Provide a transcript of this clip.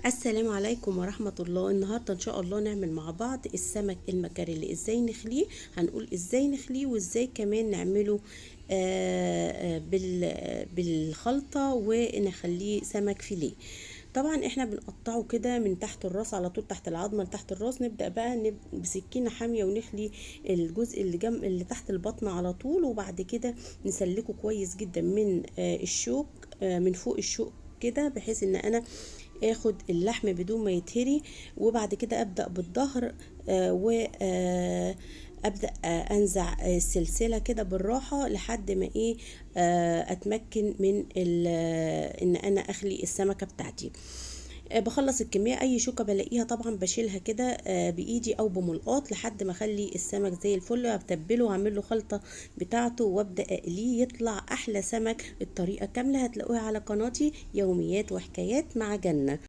السلام عليكم ورحمة الله. النهاردة ان شاء الله نعمل مع بعض السمك المكاريلي. ازاي نخليه؟ هنقول ازاي نخليه وازاي كمان نعمله بالخلطة ونخليه سمك فيليه. طبعا احنا بنقطعه كده من تحت الراس على طول، تحت العظمة لتحت الراس. نبدأ بقى بسكينة حامية ونخلي الجزء اللي جنب اللي تحت البطن على طول، وبعد كده نسلكه كويس جدا من الشوك، من فوق الشوك كده، بحيث ان انا اخد اللحم بدون ما يتهري. وبعد كده ابدا بالظهر، وابدا انزع السلسله كده بالراحه لحد ما ايه اتمكن من ان انا اخلي السمكه بتاعتي. بخلص الكميه، اي شوكه بلاقيها طبعا بشيلها كده بايدي او بملقاط لحد ما اخلي السمك زي الفل. بتبله واعمل له خلطه بتاعته وابدا اقليه، يطلع احلى سمك. الطريقه كامله هتلاقوها على قناتي، يوميات وحكايات مع جنة.